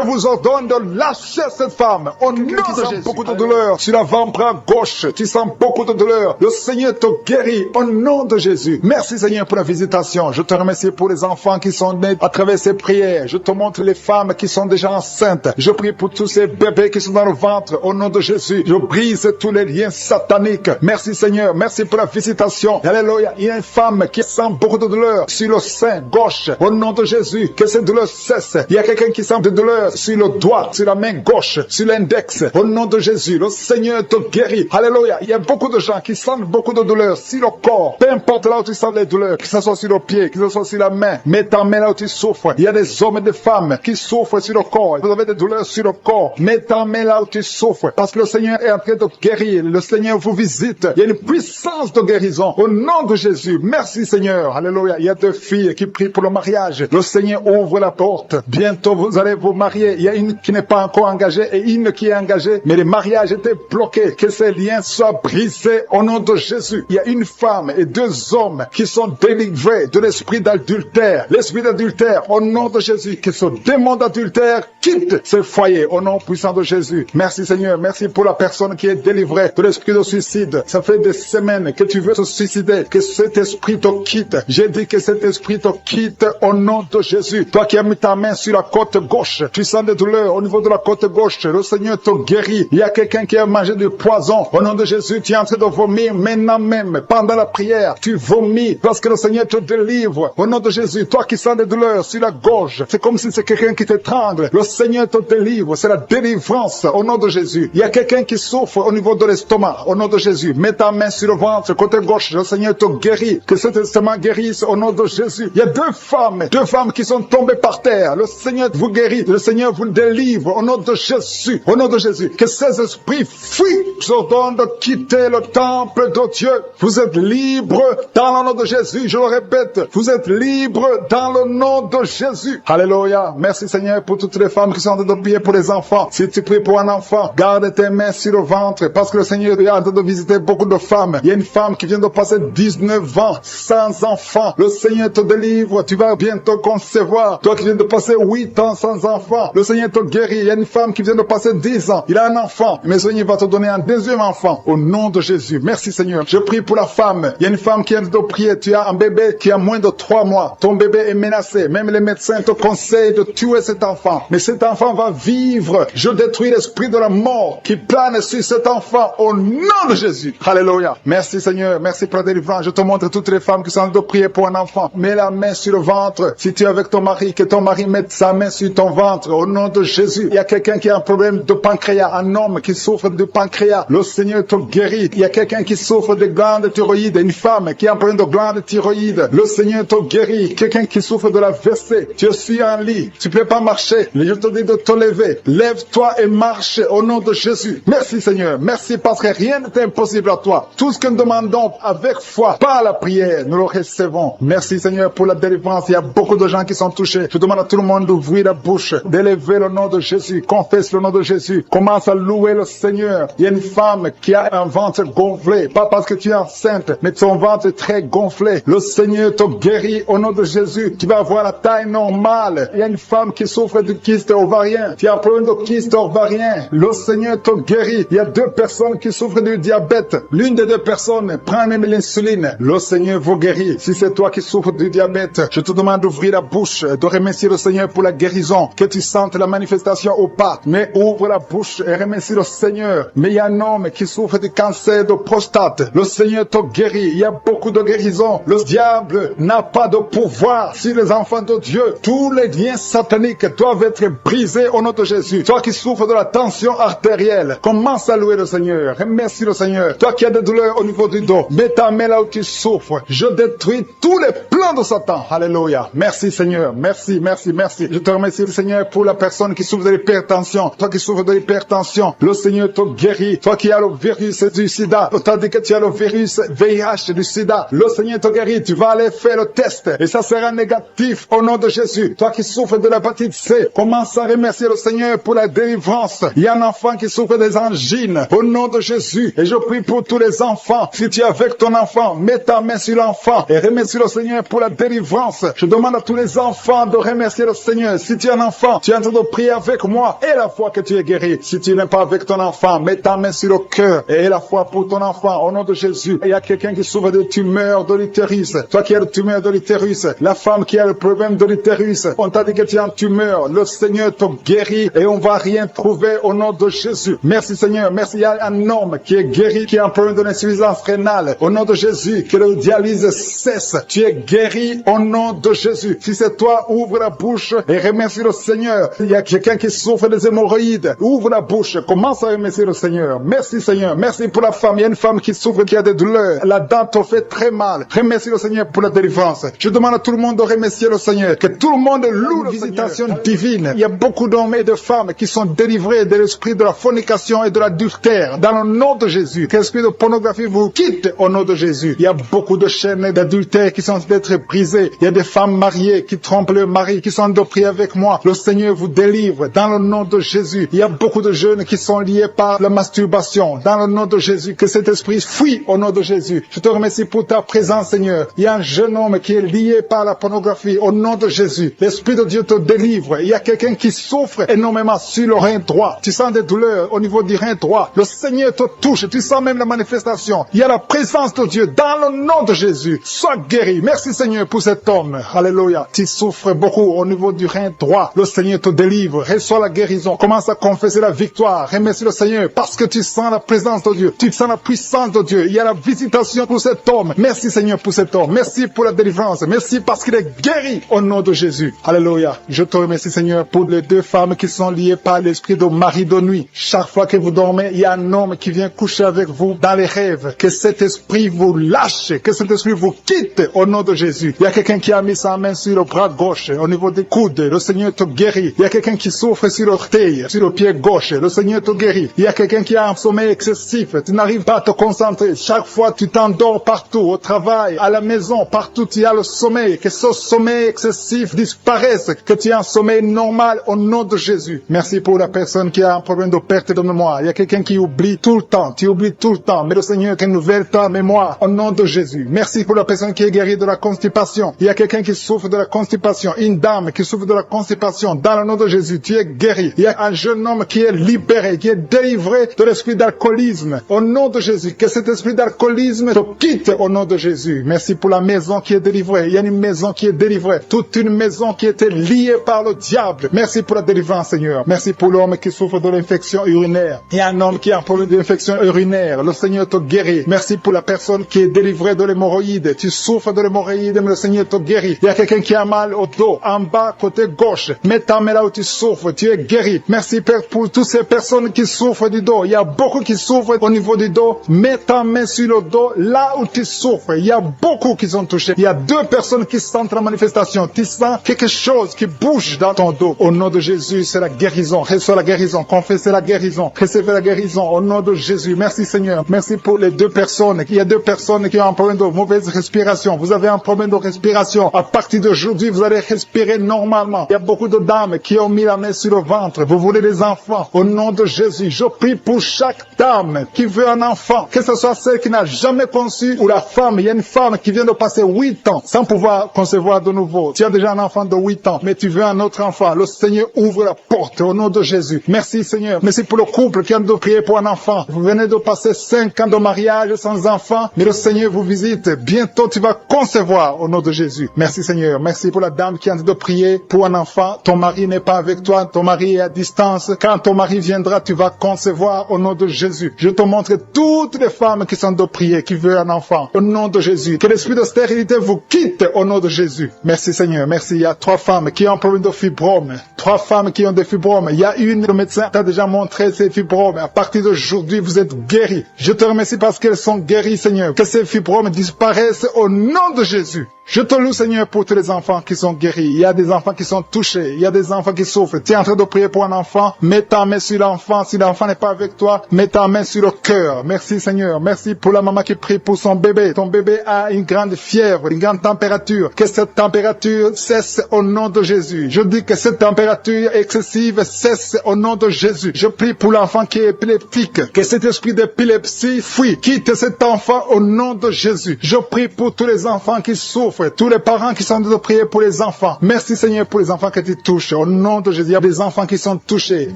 S2: vous ordonne de lâcher cette femme. Au nom de Jésus. Beaucoup de douleur sur l'avant-bras gauche. Tu sens beaucoup de douleur. Le Seigneur te guérit. Au nom de Jésus. Merci Seigneur pour la visitation. Je te remercie pour les enfants qui sont nés à travers ces prières. Je te montre les femmes qui sont déjà enceintes. Je prie pour tous ces bébés qui sont dans le ventre. Au nom de Jésus. Je brise tous les liens sataniques. Merci Seigneur. Merci pour la visitation. Alléluia. Il y a une femme qui sent beaucoup de douleur sur le sein gauche. Au nom de Jésus. Que cette douleur cesse. Il y a quelqu'un qui sent de douleur sur le doigt, sur la main gauche, sur l'index. Au nom de Jésus. Le Seigneur te guérit. Alléluia. Il y a beaucoup de gens qui sentent beaucoup de douleur sur le corps. Peu importe là où tu sens les douleurs, que ce soit sur le pied, que ce soit sur la main. Mets ta main là où tu souffres. Il y a des hommes et des femmes qui souffrent sur le corps. Vous avez des douleurs sur le corps. Mets ta main là où tu souffres. Parce que le Seigneur est en train de guérir. Le Seigneur vous visite. Il y a une puissance de guérison. Au nom de Jésus. Merci Seigneur. Alléluia. Il y a 2 filles qui prient pour le mariage. Le Seigneur ouvre la porte. Bientôt vous allez vous marier. Il y a une qui n'est pas encore engagée et une qui est engagée. Mais le mariage était bloqué. Que ces liens soient brisés au nom de Jésus. Il y a une femme et 2 hommes qui sont délivrés de l'esprit d'adultère. L'esprit d'adultère au nom de Jésus. Que ce démon d'adultère quitte ce foyer au nom puissant de Jésus. Merci Merci Seigneur, merci pour la personne qui est délivrée de l'esprit de suicide. Ça fait des semaines que tu veux te suicider, que cet esprit te quitte. J'ai dit que cet esprit te quitte au nom de Jésus. Toi qui as mis ta main sur la côte gauche, tu sens des douleurs au niveau de la côte gauche, le Seigneur te guérit. Il y a quelqu'un qui a mangé du poison. Au nom de Jésus, tu es en train de vomir maintenant même, pendant la prière. Tu vomis parce que le Seigneur te délivre. Au nom de Jésus, toi qui sens des douleurs sur la gorge, c'est comme si c'est quelqu'un qui t'étrangle. Le Seigneur te délivre. C'est la délivrance au nom de Jésus. Il y a quelqu'un qui souffre au niveau de l'estomac. Au nom de Jésus, mets ta main sur le ventre, côté gauche. Le Seigneur te guérit. Que cet estomac guérisse au nom de Jésus. Il y a deux femmes qui sont tombées par terre. Le Seigneur vous guérit. Le Seigneur vous délivre au nom de Jésus. Au nom de Jésus. Que ces esprits fuient. Je ordonne de quitter le temple de Dieu. Vous êtes libres dans le nom de Jésus. Je le répète. Vous êtes libres dans le nom de Jésus. Alléluia. Merci Seigneur pour toutes les femmes qui sont en train de prier pour les enfants. Si tu pries pour un enfant, garde tes mains sur le ventre parce que le Seigneur est en train de visiter beaucoup de femmes. Il y a une femme qui vient de passer 19 ans sans enfant. Le Seigneur te délivre. Tu vas bientôt concevoir. Toi qui viens de passer 8 ans sans enfant, le Seigneur te guérit. Il y a une femme qui vient de passer 10 ans. Il a un enfant. Mais le Seigneur va te donner un deuxième enfant au nom de Jésus. Merci Seigneur. Je prie pour la femme. Il y a une femme qui vient de prier. Tu as un bébé qui a moins de 3 mois. Ton bébé est menacé. Même les médecins te conseillent de tuer cet enfant. Mais cet enfant va vivre. Je détruis l'esprit de la mort qui plane sur cet enfant au nom de Jésus. Alléluia. Merci Seigneur. Merci pour la délivrance. Je te montre toutes les femmes qui sont en train de prier pour un enfant. Mets la main sur le ventre. Si tu es avec ton mari, que ton mari mette sa main sur ton ventre au nom de Jésus. Il y a quelqu'un qui a un problème de pancréas. Un homme qui souffre de pancréas. Le Seigneur te guérit. Il y a quelqu'un qui souffre de glande thyroïde. Une femme qui a un problème de glande thyroïde. Le Seigneur te guérit. Quelqu'un qui souffre de la WC. Tu suis en lit. Tu ne peux pas marcher. Je te dis de te lever. Lève-toi et marche au nom de Jésus. Merci Seigneur. Merci parce que rien n'est impossible à toi. Tout ce que nous demandons avec foi, par la prière, nous le recevons. Merci Seigneur pour la délivrance. Il y a beaucoup de gens qui sont touchés. Je demande à tout le monde d'ouvrir la bouche, d'élever le nom de Jésus. Confesse le nom de Jésus. Commence à louer le Seigneur. Il y a une femme qui a un ventre gonflé. Pas parce que tu es enceinte, mais ton ventre est très gonflé. Le Seigneur te guérit au nom de Jésus. Tu vas avoir la taille normale. Il y a une femme qui souffre de kyste ovarien. Tu as un problème de kyste ovarien. Le Seigneur te guérit. Il y a 2 personnes qui souffrent du diabète. L'une des 2 personnes prend même l'insuline. Le Seigneur vous guérit. Si c'est toi qui souffres du diabète, je te demande d'ouvrir la bouche, de remercier le Seigneur pour la guérison, que tu sentes la manifestation au pas. Mais ouvre la bouche et remercie le Seigneur. Mais il y a un homme qui souffre du cancer de prostate. Le Seigneur te guérit. Il y a beaucoup de guérisons. Le diable n'a pas de pouvoir sur les enfants de Dieu. Tous les liens sataniques doivent être brisés au nom de Jésus. Toi qui souffres de la tension artérielle, commence à louer le Seigneur. Remercie le Seigneur. Toi qui as des douleurs au niveau du dos, mets ta main là où tu souffres. Je détruis tous les plans de Satan. Alléluia. Merci Seigneur. Merci, merci, merci. Je te remercie le Seigneur pour la personne qui souffre de l'hypertension. Toi qui souffres de l'hypertension, le Seigneur te guérit. Toi qui as le virus du sida, on t'a dit que tu as le virus VIH du sida. Le Seigneur te guérit. Tu vas aller faire le test et ça sera négatif au nom de Jésus. Toi qui souffres de l'hépatite C, commence à remercier le Seigneur pour la délivrance. Il y a un enfant qui souffre des angines au nom de Jésus. Et je prie pour tous les enfants. Si tu es avec ton enfant, mets ta main sur l'enfant et remercie le Seigneur pour la délivrance. Je demande à tous les enfants de remercier le Seigneur. Si tu es un enfant, tu es en train de prier avec moi et la foi que tu es guéri. Si tu n'es pas avec ton enfant, mets ta main sur le cœur et la foi pour ton enfant au nom de Jésus. Et il y a quelqu'un qui souffre de tumeur de l'utérus. Toi qui as le tumeur de l'utérus, la femme qui a le problème de l'utérus, on t'a dit que tu es en tumeur. Le Seigneur te guérit et on va rien trouver au nom de Jésus. Merci Seigneur. Merci. Il y a un homme qui est guéri, qui a un problème de l'insuffisance rénale. Au nom de Jésus, que le dialyse cesse. Tu es guéri au nom de Jésus. Si c'est toi, ouvre la bouche et remercie le Seigneur. Il y a quelqu'un qui souffre des hémorroïdes. Ouvre la bouche. Commence à remercier le Seigneur. Merci Seigneur. Merci pour la femme. Il y a une femme qui souffre, qui a des douleurs. La dent te fait très mal. Remercie le Seigneur pour la délivrance. Je demande à tout le monde de remercier le Seigneur. Que tout le monde loue la visitation divine. Il y a beaucoup d'hommes et de femmes qui sont délivrés de l'esprit de la fornication et de l'adultère. Dans le nom de Jésus. Que l'esprit de pornographie vous quitte au nom de Jésus. Il y a beaucoup de chaînes d'adultère qui sont d'être brisées. Il y a des femmes mariées qui trompent leur mari, qui sont de prier avec moi. Le Seigneur vous délivre dans le nom de Jésus. Il y a beaucoup de jeunes qui sont liés par la masturbation. Dans le nom de Jésus, que cet esprit fuit au nom de Jésus. Je te remercie pour ta présence, Seigneur. Il y a un jeune homme qui est lié par la pornographie au nom de Jésus. L'Esprit de Dieu te délivre. Il y a quelqu'un qui souffre énormément sur l'oreille droit. Tu sens sens des douleurs au niveau du rein droit, le Seigneur te touche, tu sens même la manifestation. Il y a la présence de Dieu dans le nom de Jésus. Sois guéri. Merci Seigneur pour cet homme. Alléluia. Tu souffres beaucoup au niveau du rein droit. Le Seigneur te délivre. Reçois la guérison. Commence à confesser la victoire. Remercie le Seigneur parce que tu sens la présence de Dieu. Tu sens la puissance de Dieu. Il y a la visitation pour cet homme. Merci Seigneur pour cet homme. Merci pour la délivrance. Merci parce qu'il est guéri au nom de Jésus. Alléluia. Je te remercie Seigneur pour les deux femmes qui sont liées par l'esprit de mari de nuit. Chaque fois que vous dormez, il y a un homme qui vient coucher avec vous dans les rêves. Que cet esprit vous lâche. Que cet esprit vous quitte au nom de Jésus. Il y a quelqu'un qui a mis sa main sur le bras gauche, au niveau des coudes. Le Seigneur te guérit. Il y a quelqu'un qui souffre sur l'orteil, sur le pied gauche. Le Seigneur te guérit. Il y a quelqu'un qui a un sommeil excessif. Tu n'arrives pas à te concentrer. Chaque fois, tu t'endors partout, au travail, à la maison, partout, tu as le sommeil. Que ce sommeil excessif disparaisse. Que tu aies un sommeil normal au nom de Jésus. Merci pour la personne qui a un problème de perte de mémoire. Il y a quelqu'un qui oublie tout le temps. Tu oublies tout le temps. Mais le Seigneur renouvelle ta mémoire au nom de Jésus. Merci pour la personne qui est guérie de la constipation. Il y a quelqu'un qui souffre de la constipation. Une dame qui souffre de la constipation. Dans le nom de Jésus, tu es guéri. Il y a un jeune homme qui est libéré, qui est délivré de l'esprit d'alcoolisme. Au nom de Jésus, que cet esprit d'alcoolisme te quitte au nom de Jésus. Merci pour la maison qui est délivrée. Il y a une maison qui est délivrée. Toute une maison qui était liée par le diable. Merci pour la délivrance, Seigneur. Merci pour l'homme qui souffre de l'infection urinaire. Il y a un homme qui a un problème d'infection urinaire. Le Seigneur te guérit. Merci pour la personne qui est délivrée de l'hémorroïde. Tu souffres de l'hémorroïde, mais le Seigneur te guérit. Il y a quelqu'un qui a mal au dos, en bas, côté gauche. Mets ta main là où tu souffres. Tu es guéri. Merci Père pour toutes ces personnes qui souffrent du dos. Il y a beaucoup qui souffrent au niveau du dos. Mets ta main sur le dos, là où tu souffres. Il y a beaucoup qui sont touchés. Il y a deux personnes qui sentent la manifestation. Tu sens quelque chose qui bouge dans ton dos. Au nom de Jésus, c'est la guérison. Reçois la guérison. Confessez la guérison. Recevez la guérison. Au nom de Jésus. Merci Seigneur. Merci pour les deux personnes. Il y a deux personnes qui ont un problème de mauvaise respiration. Vous avez un problème de respiration. À partir d'aujourd'hui, vous allez respirer normalement. Il y a beaucoup de dames qui ont mis la main sur le ventre. Vous voulez des enfants. Au nom de Jésus, je prie pour chaque dame qui veut un enfant. Que ce soit celle qui n'a jamais conçu ou la femme. Il y a une femme qui vient de passer 8 ans sans pouvoir concevoir de nouveau. Tu as déjà un enfant de 8 ans, mais tu veux un autre enfant. Le Seigneur ouvre la porte au nom de Jésus. Merci Seigneur. Merci pour le couple qui a de prier pour un enfant. Vous venez de passer 5 ans de mariage sans enfant, mais le Seigneur vous visite. Bientôt tu vas concevoir au nom de Jésus. Merci Seigneur. Merci pour la dame qui a de prier pour un enfant. Ton mari n'est pas avec toi, ton mari est à distance. Quand ton mari viendra, tu vas concevoir au nom de Jésus. Je te montre toutes les femmes qui sont de prier, qui veulent un enfant. Au nom de Jésus. Que l'esprit de stérilité vous quitte au nom de Jésus. Merci Seigneur. Merci. Il y a 3 femmes qui ont un problème de fibrome. 3 femmes qui ont des fibromes. Il y a une, le médecin t'a déjà montré ces fibromes. À partir d'aujourd'hui, vous êtes guéris. Je te remercie parce qu'elles sont guéries, Seigneur. Que ces fibromes disparaissent au nom de Jésus. Je te loue, Seigneur, pour tous les enfants qui sont guéris. Il y a des enfants qui sont touchés. Il y a des enfants qui souffrent. Tu es en train de prier pour un enfant. Mets ta main sur l'enfant. Si l'enfant n'est pas avec toi, mets ta main sur le cœur. Merci, Seigneur. Merci pour la maman qui prie pour son bébé. Ton bébé a une grande fièvre, une grande température. Que cette température cesse au nom de Jésus. Je dis que cette température excessive cesse au nom de Jésus. Je prie pour l'enfant qui est épileptique. Que cet esprit d'épilepsie fuit. Quitte cet enfant au nom de Jésus. Je prie pour tous les enfants qui souffrent. Tous les parents qui sont en train de prier pour les enfants. Merci Seigneur pour les enfants que tu touches. Au nom de Jésus, il y a des enfants qui sont touchés.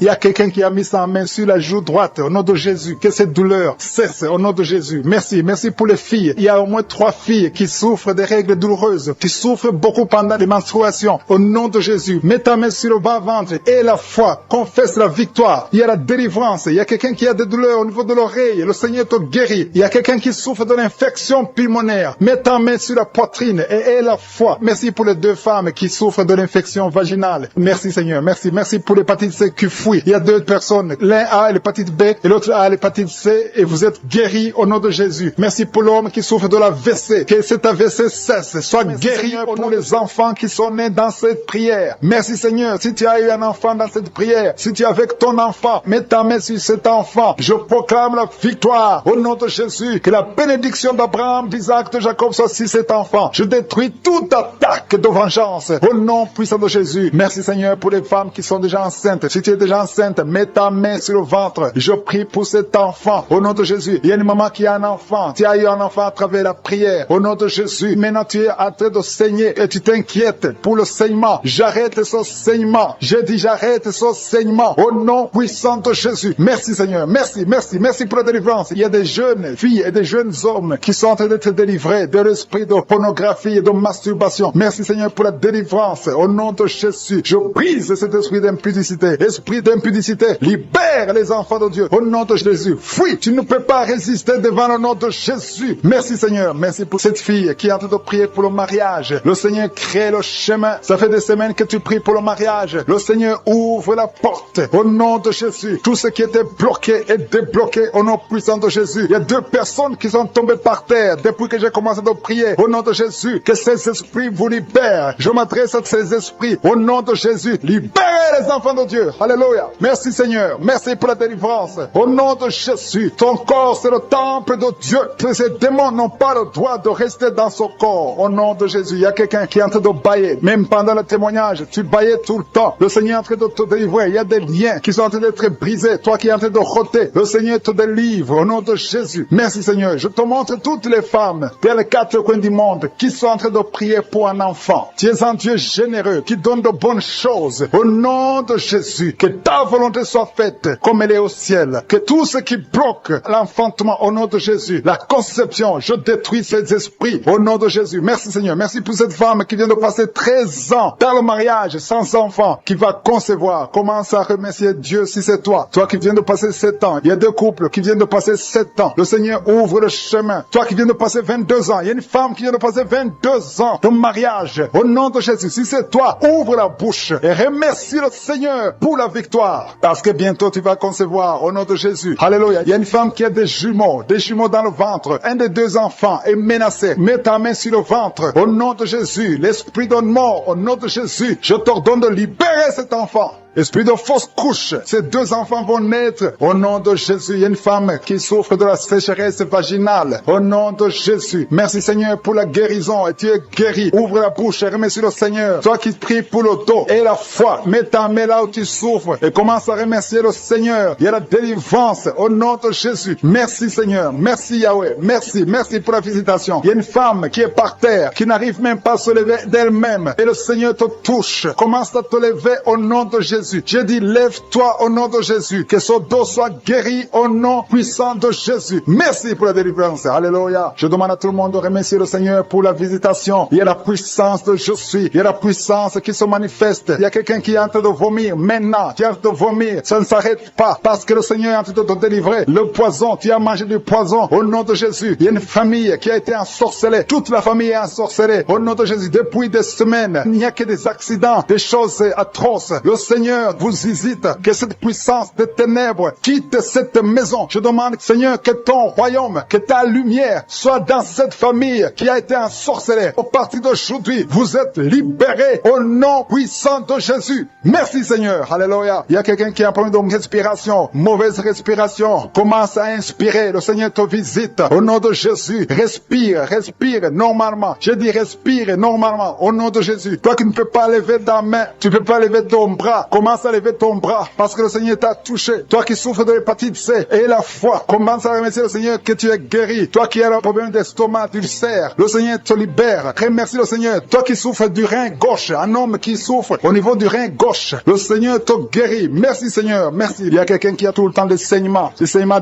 S2: Il y a quelqu'un qui a mis sa main sur la joue droite. Au nom de Jésus, que cette douleur cesse. Au nom de Jésus. Merci. Merci pour les filles. Il y a au moins 3 filles qui souffrent des règles douloureuses, qui souffrent beaucoup pendant les menstruations. Au nom de Jésus, mets ta main sur le bas-ventre et la foi. Confesse la victoire. Il y a la délivrance. Il y a quelqu'un qui a des douleurs au niveau de l'oreille. Le Seigneur te guérit. Il y a quelqu'un qui souffre de l'infection pulmonaire. Mets ta main sur la poitrine et la foi. Merci pour les 2 femmes qui souffrent de l'infection vaginale. Merci Seigneur. Merci. Merci pour l'hépatite C qui fuit. Il y a 2 personnes. L'un a l'hépatite B et l'autre a l'hépatite C et vous êtes guéris au nom de Jésus. Merci pour l'homme qui souffre de l'AVC. Que cet AVC cesse. Sois guéri Seigneur, pour les enfants qui sont nés dans cette prière. Merci Seigneur. Si tu as eu un enfant dans cette prière, si tu es avec ton enfant, mets ta main sur cet enfant. Je proclame la victoire au nom de Jésus. Que la bénédiction d'Abraham, d'Isaac, de Jacob soit sur cet enfant. Je détruis toute attaque de vengeance. Au nom puissant de Jésus. Merci Seigneur pour les femmes qui sont déjà enceintes. Si tu es déjà enceinte, mets ta main sur le ventre. Je prie pour cet enfant. Au nom de Jésus. Il y a une maman qui a un enfant. Tu as eu un enfant à travers la prière. Au nom de Jésus. Maintenant tu es en train de saigner et tu t'inquiètes pour le saignement. J'arrête ce saignement. Je dis j'arrête ce saignement. Au nom puissant de Jésus. Merci Seigneur. Merci, merci, merci pour la délivrance. Il y a des jeunes filles et des jeunes hommes qui sont en train d'être délivrés de l'esprit de pornographie et de masturbation. Merci Seigneur pour la délivrance. Au nom de Jésus. Je brise cet esprit d'impudicité. Esprit d'impudicité. Libère les enfants de Dieu. Au nom de Jésus. Fuis. Tu ne peux pas résister devant le nom de Jésus. Merci Seigneur. Merci pour cette fille qui est en train de prier pour le mariage. Le Seigneur crée le chemin. Ça fait des semaines que tu pries pour le mariage. Le Seigneur ouvre la porte. Au nom de Jésus. Tout ce qui était bloqué est débloqué au nom puissant de Jésus. Il y a 2 personnes qui sont tombées par terre depuis que j'ai commencé à prier. Au nom de Jésus. Que ces esprits vous libèrent. Je m'adresse à ces esprits. Au nom de Jésus. Libérez les enfants de Dieu. Alléluia. Merci Seigneur. Merci pour la délivrance. Au nom de Jésus. Ton corps c'est le temple de Dieu. Ces démons n'ont pas le droit de rester dans son corps. Au nom de Jésus. Il y a quelqu'un qui est en train de bailler. Même pendant le témoignage, tu baillais tout le temps. Le Seigneur est en train de te délivrer. Il y a des liens qui sont en train d'être brisés. Toi qui es en train de rôter. Le Seigneur te délivre. Au nom de Jésus. Merci Seigneur. Je te montre toutes les femmes dans les 4 coins du monde qui sont en train de prier pour un enfant. Tu es un Dieu généreux qui donne de bonnes choses. Au nom de Jésus. Que ta volonté soit faite comme elle est au ciel. Que tout ce qui bloque l'enfantement au nom de Jésus, la conception, je détruis ces esprits au nom de Jésus. Merci Seigneur. Merci pour cette femme qui vient de passer 13 ans dans le mariage sans enfant, qui va concevoir. Commence à remercier Dieu si c'est toi. Toi qui viens de passer 7 ans. Il y a 2 couples qui viennent de passer 7 ans. Le Seigneur ouvre le chemin. Toi qui viens de passer 22 ans. Il y a une femme qui vient de passer 22 ans de mariage. Au nom de Jésus, si c'est toi, ouvre la bouche et remercie le Seigneur pour la victoire. Parce que bientôt tu vas concevoir au nom de Jésus. Alléluia. Il y a une femme qui a des jumeaux dans le ventre. Un des 2 enfants est menacé. Mets ta main sur le ventre. Au nom de Jésus, l'esprit de mort, au nom de Jésus, je t'ordonne de libérer cet enfant. Esprit de fausse couche, ces 2 enfants vont naître au nom de Jésus. Il y a une femme qui souffre de la sécheresse vaginale au nom de Jésus. Merci Seigneur pour la guérison et tu es guéri. Ouvre la bouche et remercie le Seigneur. Toi qui pries pour le dos et la foi, mets ta main là où tu souffres et commence à remercier le Seigneur. Il y a la délivrance au nom de Jésus. Merci Seigneur, merci Yahweh, merci pour la visitation. Il y a une femme qui est par terre, qui n'arrive même pas à se lever d'elle-même et le Seigneur te touche. Commence à te lever au nom de Jésus. J'ai dit, lève-toi au nom de Jésus. Que son dos soit guéri au nom puissant de Jésus. Merci pour la délivrance. Alléluia. Je demande à tout le monde de remercier le Seigneur pour la visitation. Il y a la puissance de je suis. Il y a la puissance qui se manifeste. Il y a quelqu'un qui est en train de vomir maintenant. Tu es en train de vomir. Ça ne s'arrête pas parce que le Seigneur est en train de te délivrer. Le poison, tu as mangé du poison au nom de Jésus. Il y a une famille qui a été ensorcelée. Toute la famille est ensorcelée au nom de Jésus. Depuis des semaines, il n'y a que des accidents, des choses atroces. Le Seigneur vous visite, que cette puissance des ténèbres quitte cette maison. Je demande, Seigneur, que ton royaume, que ta lumière soit dans cette famille qui a été ensorcelée. Au partir d'aujourd'hui, vous êtes libérés au nom puissant de Jésus. Merci Seigneur. Alléluia. Il y a quelqu'un qui a un problème de respiration, mauvaise respiration. Commence à inspirer. Le Seigneur te visite. Au nom de Jésus, respire normalement. Je dis respire normalement au nom de Jésus. Toi qui ne peux pas lever ta main, tu ne peux pas lever ton bras. Commence à lever ton bras parce que le Seigneur t'a touché. Toi qui souffres de l'hépatite C et la foi, commence à remercier le Seigneur que tu es guéri. Toi qui as un problème d'estomac, d'ulcère, le Seigneur te libère. Remercie le Seigneur. Toi qui souffres du rein gauche, un homme qui souffre au niveau du rein gauche, le Seigneur te guérit. Merci Seigneur, merci. Il y a quelqu'un qui a tout le temps des saignements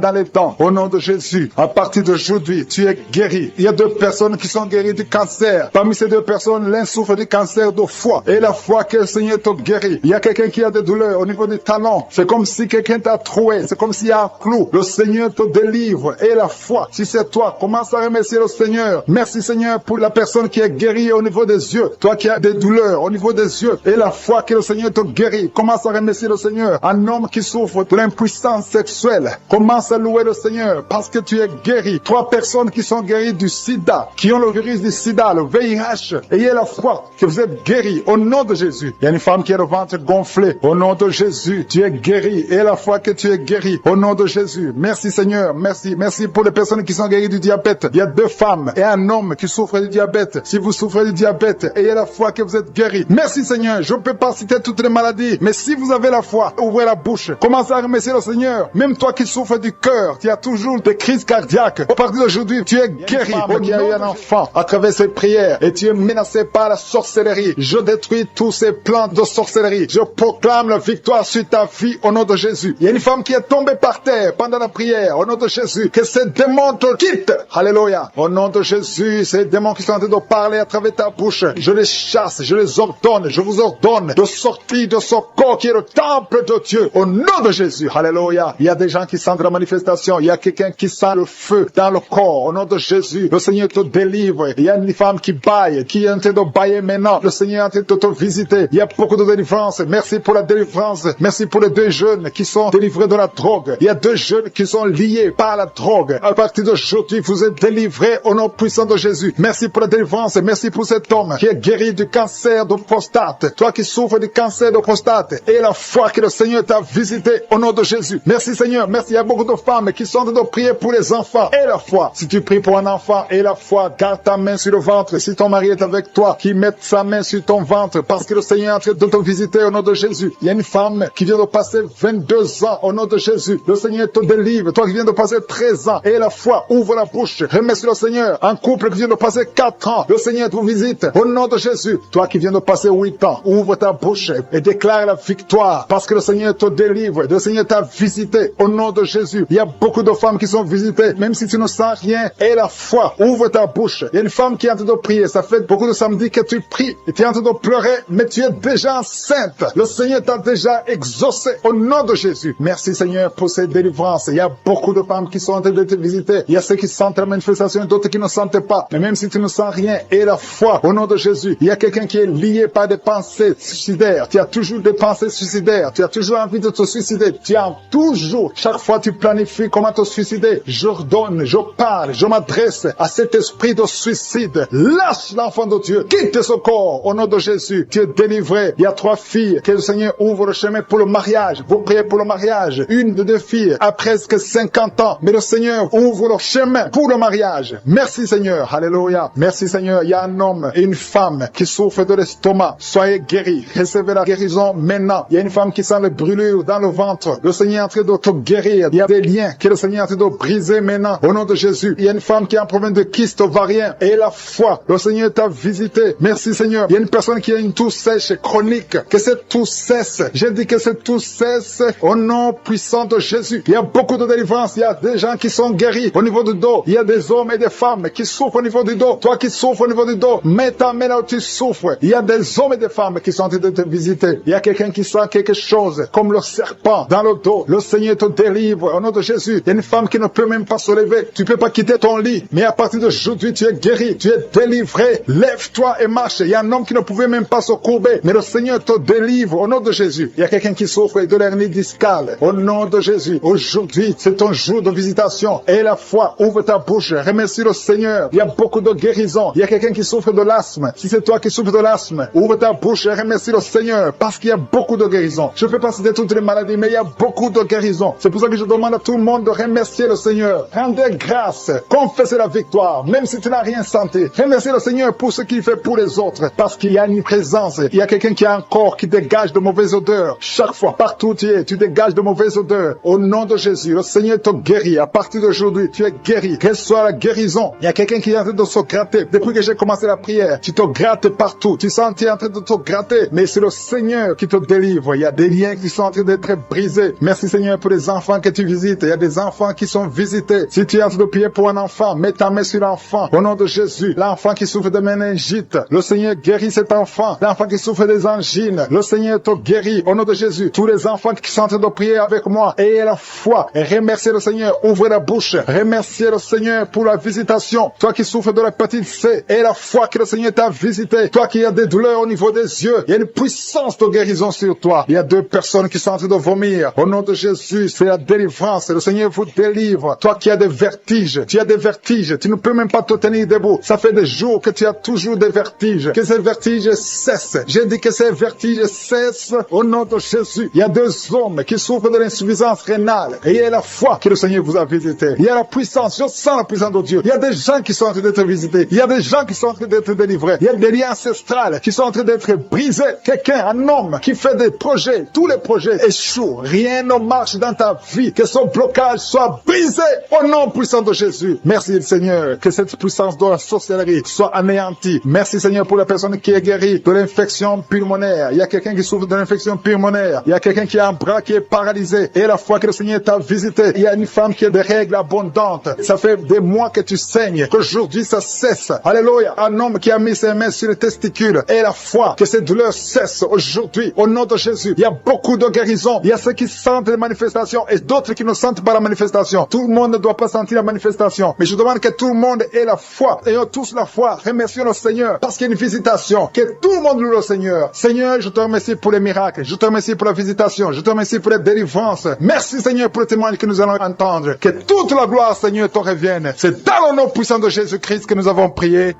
S2: dans les dents. Au nom de Jésus, à partir d'aujourd'hui, tu es guéri. Il y a 2 personnes qui sont guéries du cancer. Parmi ces 2 personnes, l'un souffre du cancer de foie et la foi que le Seigneur te guérit. Il y a quelqu'un qui a des douleurs au niveau des talons. C'est comme si quelqu'un t'a troué. C'est comme s'il y a un clou. Le Seigneur te délivre. Et la foi, si c'est toi, commence à remercier le Seigneur. Merci Seigneur pour la personne qui est guérie au niveau des yeux. Toi qui as des douleurs au niveau des yeux. Et la foi que le Seigneur te guérit. Commence à remercier le Seigneur. Un homme qui souffre de l'impuissance sexuelle. Commence à louer le Seigneur parce que tu es guéri. 3 personnes qui sont guéries du sida, qui ont le virus du sida, le VIH. Ayez la foi que vous êtes guéris au nom de Jésus. Il y a une femme qui a le ventre gonflé. Au nom de Jésus, tu es guéri. Et la fois que tu es guéri, au nom de Jésus. Merci Seigneur, merci. Merci pour les personnes qui sont guéries du diabète. Il y a 2 femmes et un homme qui souffrent du diabète. Si vous souffrez du diabète, ayez la foi que vous êtes guéris. Merci Seigneur, je ne peux pas citer toutes les maladies, mais si vous avez la foi, ouvrez la bouche. Commencez à remercier le Seigneur. Même toi qui souffres du cœur, tu as toujours des crises cardiaques. À partir d'aujourd'hui, tu es guéri. Qui a eu un enfant à travers ses prières et tu es menacé par la sorcellerie. Je détruis tous ces plans de sorcellerie. Je proclame la victoire sur ta vie au nom de Jésus. Il y a une femme qui est tombée par terre pendant la prière au nom de Jésus. Que ces démons te quittent. Alléluia. Au nom de Jésus, ces démons qui sont en train de parler à travers ta bouche, je les chasse, je les ordonne, je vous ordonne de sortir de ce corps qui est le temple de Dieu. Au nom de Jésus. Alléluia. Il y a des gens qui sentent la manifestation. Il y a quelqu'un qui sent le feu dans le corps. Au nom de Jésus, le Seigneur te délivre. Il y a une femme qui baille, qui est en train de bailler maintenant. Le Seigneur est en train de te visiter. Il y a beaucoup de délivrance. Merci pour la délivrance. Merci pour les 2 jeunes qui sont délivrés de la drogue. Il y a 2 jeunes qui sont liés par la drogue. À partir d'aujourd'hui, vous êtes délivrés au nom puissant de Jésus. Merci pour la délivrance. Merci pour cet homme qui est guéri du cancer de prostate. Toi qui souffres du cancer de prostate. Et la foi que le Seigneur t'a visité au nom de Jésus. Merci Seigneur. Merci. Il y a beaucoup de femmes qui sont en train de prier pour les enfants. Et la foi. Si tu pries pour un enfant et la foi, garde ta main sur le ventre. Si ton mari est avec toi, qu'il mette sa main sur ton ventre parce que le Seigneur est en train de te visiter au nom de Jésus. Il y a une femme qui vient de passer 22 ans au nom de Jésus. Le Seigneur te délivre. Toi qui viens de passer 13 ans et la foi, ouvre la bouche. Remercie le Seigneur. Un couple qui vient de passer 4 ans, le Seigneur te visite au nom de Jésus. Toi qui viens de passer 8 ans, ouvre ta bouche et déclare la victoire parce que le Seigneur te délivre. Le Seigneur t'a visité au nom de Jésus. Il y a beaucoup de femmes qui sont visitées, même si tu ne sens rien. Et la foi, ouvre ta bouche. Il y a une femme qui est en train de prier. Ça fait beaucoup de samedis que tu pries et tu es en train de pleurer, mais tu es déjà enceinte. Le Seigneur t'a déjà exaucé au nom de Jésus. Merci Seigneur pour cette délivrance. Il y a beaucoup de femmes qui sont en train de te visiter. Il y a ceux qui sentent la manifestation et d'autres qui ne sentent pas. Mais même si tu ne sens rien, et la foi au nom de Jésus, il y a quelqu'un qui est lié par des pensées suicidaires. Tu as toujours des pensées suicidaires. Tu as toujours envie de te suicider. Tu as toujours, chaque fois tu planifies comment te suicider. J'ordonne, je parle, je m'adresse à cet esprit de suicide. Lâche l'enfant de Dieu. Quitte ce corps au nom de Jésus. Tu es délivré. Il y a 3 filles que le Seigneur ouvre le chemin pour le mariage. Vous priez pour le mariage. Une de 2 filles a presque 50 ans. Mais le Seigneur ouvre le chemin pour le mariage. Merci Seigneur. Alléluia. Merci Seigneur. Il y a un homme et une femme qui souffrent de l'estomac. Soyez guéris. Recevez la guérison maintenant. Il y a une femme qui sent les brûlures dans le ventre. Le Seigneur est en train de te guérir. Il y a des liens que le Seigneur est en train de briser maintenant. Au nom de Jésus. Il y a une femme qui a un problème de kyste ovarien. Et la foi. Le Seigneur t'a visité. Merci Seigneur. Il y a une personne qui a une toux sèche chronique. Que cette toux cesse. J'ai dit que cette toux cesse au nom puissant de Jésus. Il y a beaucoup de délivrance. Il y a des gens qui sont guéris au niveau du dos. Il y a des hommes et des femmes qui souffrent au niveau du dos. Toi qui souffres au niveau du dos, mets ta main là où tu souffres. Il y a des hommes et des femmes qui sont en train de te visiter. Il y a quelqu'un qui sent quelque chose comme le serpent dans le dos. Le Seigneur te délivre au nom de Jésus. Il y a une femme qui ne peut même pas se lever. Tu ne peux pas quitter ton lit. Mais à partir d'aujourd'hui, tu es guéri. Tu es délivré. Lève-toi et marche. Il y a un homme qui ne pouvait même pas se courber. Mais le Seigneur te délivre au nom de Jésus. Il y a quelqu'un qui souffre de l'hernie discale. Au nom de Jésus. Aujourd'hui, c'est ton jour de visitation. Et la foi, ouvre ta bouche. Remercie le Seigneur. Il y a beaucoup de guérison. Il y a quelqu'un qui souffre de l'asthme. Si c'est toi qui souffres de l'asthme, ouvre ta bouche et remercie le Seigneur. Parce qu'il y a beaucoup de guérison. Je ne peux pas citer toutes les maladies, mais il y a beaucoup de guérison. C'est pour ça que je demande à tout le monde de remercier le Seigneur. Rendez grâce. Confessez la victoire. Même si tu n'as rien senti. Remercie le Seigneur pour ce qu'il fait pour les autres. Parce qu'il y a une présence. Il y a quelqu'un qui a un corps qui dégage de mauvaises odeurs. Chaque fois, partout où tu es, tu dégages de mauvaises odeurs. Au nom de Jésus, le Seigneur te guérit. À partir d'aujourd'hui, tu es guéri. Quelle soit la guérison. Il y a quelqu'un qui est en train de se gratter. Depuis que j'ai commencé la prière, tu te grattes partout. Tu sens que tu es en train de te gratter. Mais c'est le Seigneur qui te délivre. Il y a des liens qui sont en train d'être brisés. Merci Seigneur pour les enfants que tu visites. Il y a des enfants qui sont visités. Si tu es en train de prier pour un enfant, mets ta main sur l'enfant. Au nom de Jésus, l'enfant qui souffre de méningite, le Seigneur guérit cet enfant. L'enfant qui souffre des angines, le Seigneur te guérit. Au nom de Jésus, tous les enfants qui sont en train de prier avec moi, ayez la foi et remerciez le Seigneur. Ouvrez la bouche. Remerciez le Seigneur pour la visitation. Toi qui souffres de l'hépatite C, et la foi que le Seigneur t'a visité. Toi qui as des douleurs au niveau des yeux, il y a une puissance de guérison sur toi. Il y a 2 personnes qui sont en train de vomir. Au nom de Jésus, c'est la délivrance. Le Seigneur vous délivre. Toi qui as des vertiges, tu as des vertiges. Tu ne peux même pas te tenir debout. Ça fait des jours que tu as toujours des vertiges. Que ces vertiges cessent. J'ai dit que ces vertiges cessent puissance au nom de Jésus. Il y a des hommes qui souffrent de l'insuffisance rénale et il y a la foi que le Seigneur vous a visité. Il y a la puissance, je sens la puissance de Dieu. Il y a des gens qui sont en train d'être visités. Il y a des gens qui sont en train d'être délivrés. Il y a des liens ancestrales qui sont en train d'être brisés. Quelqu'un, un homme qui fait des projets, tous les projets échouent. Rien ne marche dans ta vie. Que son blocage soit brisé au nom puissant de Jésus. Merci Seigneur, que cette puissance de la sorcellerie soit anéantie. Merci Seigneur pour la personne qui est guérie de l'infection pulmonaire. Il y a quelqu'un qui souffre de l'infection pulmonaire. Il y a quelqu'un qui a un bras qui est paralysé. Et la fois que le Seigneur t'a visité, il y a une femme qui a des règles abondantes. Ça fait des mois que tu saignes. Qu'aujourd'hui ça cesse. Alléluia. Un homme qui a mis ses mains sur les testicules. Et la foi que ces douleurs cessent aujourd'hui. Au nom de Jésus. Il y a beaucoup de guérisons. Il y a ceux qui sentent les manifestations et d'autres qui ne sentent pas la manifestation. Tout le monde ne doit pas sentir la manifestation. Mais je demande que tout le monde ait la foi. Ayons tous la foi. Remercions le Seigneur parce qu'il y a une visitation. Que tout le monde loue le Seigneur. Seigneur, je te remercie pour les miracles. Je te remercie pour la visitation. Je te remercie pour les délivrances. Merci Seigneur pour le témoignage que nous allons entendre. Que toute la gloire Seigneur te revienne. C'est dans le nom puissant de Jésus-Christ que nous avons prié.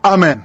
S2: Amen.